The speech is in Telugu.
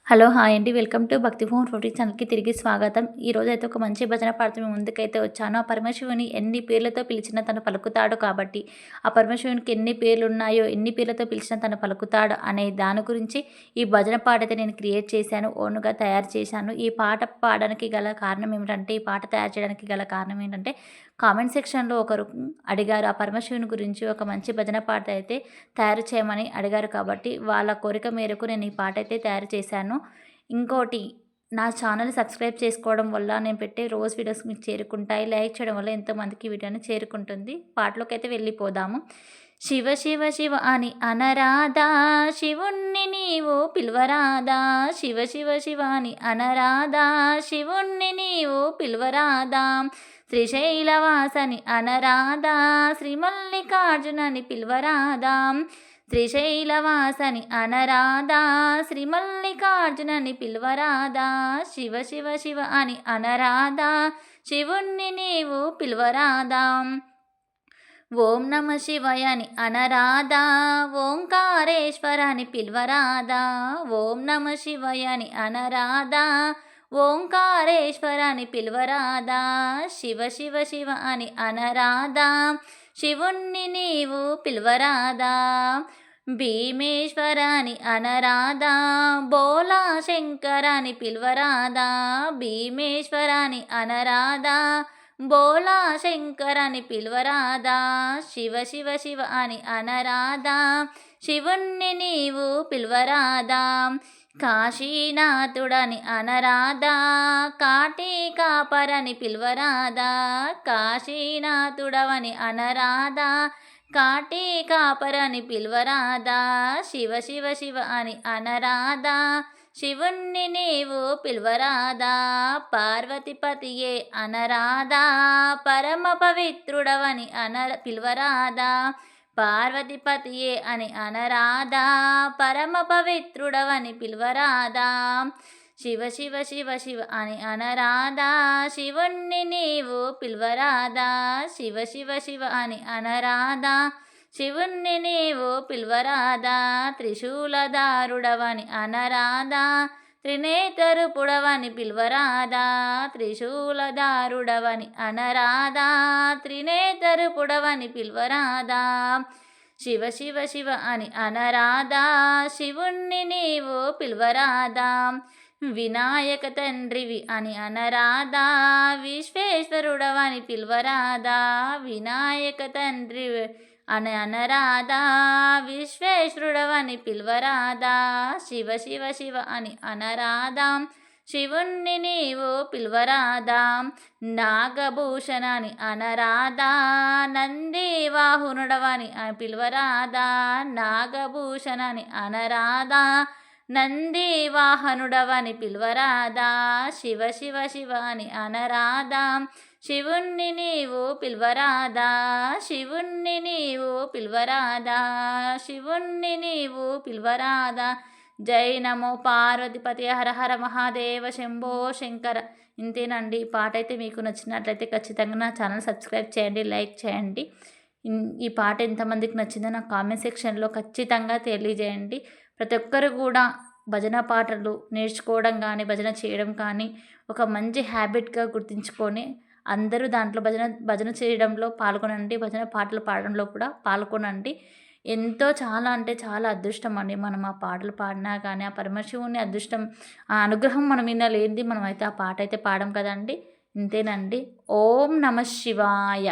హలో! హాయ్ అండి. వెల్కమ్ టు భక్తి ఫోన్ 40 ఛానల్‌కి తిరిగి స్వాగతం. ఈరోజైతే ఒక మంచి భజన పాడుతూ మీ ముందుకైతే వచ్చాను. ఆ పరమశివుని ఎన్ని పేర్లతో పిలిచినా తను పలుకుతాడు కాబట్టి, ఆ పరమశివునికి ఎన్ని పేర్లున్నాయో, ఎన్ని పేర్లతో పిలిచినా తను పలుకుతాడు అనే దాని గురించి ఈ భజన పాటైతే నేను క్రియేట్ చేశాను. ఓన్‌గా తయారు చేశాను. ఈ పాట పాడడానికి గల కారణం ఏమిటంటే, ఈ పాట తయారు చేయడానికి గల కారణం ఏంటంటే, కామెంట్ సెక్షన్‌లో ఒకరు అడిగారు. ఆ పరమశివుని గురించి ఒక మంచి భజన పాట అయితే తయారు చేయమని అడిగారు కాబట్టి, వాళ్ళ కోరిక మేరకు నేను ఈ పాట అయితే తయారు చేశాను. ఇంకోటి, నా ఛానల్ సబ్స్క్రైబ్ చేసుకోవడం వల్ల నేను పెట్టే రోజు వీడియోస్ మీకు చేరుకుంటాయి. లైక్ చేయడం వల్ల ఎంతోమందికి వీడియో అనేది చేరుకుంటుంది. పాటలోకైతే వెళ్ళిపోదాము. శివ శివ శివ అని అనరాదా, శివుణ్ణి నీవు పిలువరాదా. శివ శివ శివ అని అనరాదా, శివుణ్ణి నీవు పిలువరాదా. శ్రీశైలవాసని అనరాదా, శ్రీ మల్లికార్జునని పిలువరాదా. శ్రీశైలవాసని అనరాదా, శ్రీ మల్లికార్జునని పిలువరాదా. శివ శివ శివ అని అనరాదా, శివుణ్ణి నీవు పిలువరాదా. ఓం నమ శివాయ అని అనరాదా, ఓంకారేశ్వరాని పిలువరాదా. ఓం నమ శివాయ అని అనరాదా, ఓంకారేశ్వరాని పిలువరాదా. శివ శివ శివ అని అనరాదా, శివుణ్ణి నీవు పిలువరాదా. భీమేశ్వరాని అనరాదా, బోలా శంకరాని పిలువరాదా. భీమేశ్వరాని అనరాదా, బోలా శంకరాని పిలువరాదా. శివ శివ శివ అని అనరాదా, శివుణ్ణి నీవు పిలువరాదా. కాశీనాథుడని అనరాదా, కాటి కాపరని పిలువరాదా. కాశీనాథుడవని అనరాదా, కాటి కాపరని పిలువరాదా. శివ శివ శివ అని అనరాదా, శివుణ్ణి నీవు పిలువరాదా. పార్వతిపతియే అనరాదా, పరమ పవిత్రుడవని పిలువరాదా. పార్వతిపతియే అని అనరాదా, పరమ పవిత్రుడవని పిలువరాదా. శివ శివ శివ శివ అని అనరాదా, శివుణ్ణి నీవు పిలువరాదా. శివ శివ శివ అని అనరాదా, శివుణ్ణి నీవు పిలువరాదా. త్రిశూలధారుడవని అనరాదా, త్రినేతరుపుడవని పిలువరాదా. త్రిశూలధారుడవని అనరాదా, త్రినేతరుపుడవని పిలువరాదా. శివ శివ శివ అని అనరాదా, శివుణ్ణి నీవు పిలువరాదా. వినాయక తండ్రివి అని అనరాదా, విశ్వేశ్వరుడవని పిలువరాదా. వినాయక తండ్రి అని అనరాదా, విశ్వేశ్వరుడవని పిలువరాదా. శివ శివ శివ అని అనరాదా, శివుణ్ణి నీవు పిలువరాదా. నాగభూషణని అనరాదా, నంది వాహనుడవని పిలువరాదా. నాగభూషణని అనరాదా, నంది వాహనుడవని పిలువరాదా. శివ శివ శివ అని అనరాదా, శివుణ్ణి నీవు పిలువరాదా. శివుణ్ణి నీవు పిలువరాదా, శివుణ్ణి నీవు పిలువరాదా. జై నమో పార్వతిపతి హర హర మహాదేవ శంభో శంకర. ఇంతేనండి. ఈ పాట అయితే మీకు నచ్చినట్లయితే ఖచ్చితంగా నా ఛానల్ సబ్స్క్రైబ్ చేయండి, లైక్ చేయండి. ఈ పాట ఎంతమందికి నచ్చిందో నా కామెంట్ సెక్షన్లో ఖచ్చితంగా తెలియజేయండి. ప్రతి ఒక్కరు కూడా భజన పాటలు నేర్చుకోవడం కానీ, భజన చేయడం కానీ ఒక మంచి హ్యాబిట్గా గుర్తుంచుకొని అందరూ దాంట్లో భజన చేయడంలో పాల్గొనండి. భజన పాటలు పాడడంలో కూడా పాల్గొనండి. ఎంతో చాలా అంటే చాలా అదృష్టం అండి. మనం ఆ పాటలు పాడినా కానీ ఆ పరమశివుని అదృష్టం, ఆ అనుగ్రహం మన మీద లేనిది మనమైతే ఆ పాట అయితే పాడం కదండి. ఇంతేనండి. ఓం నమ శివాయ.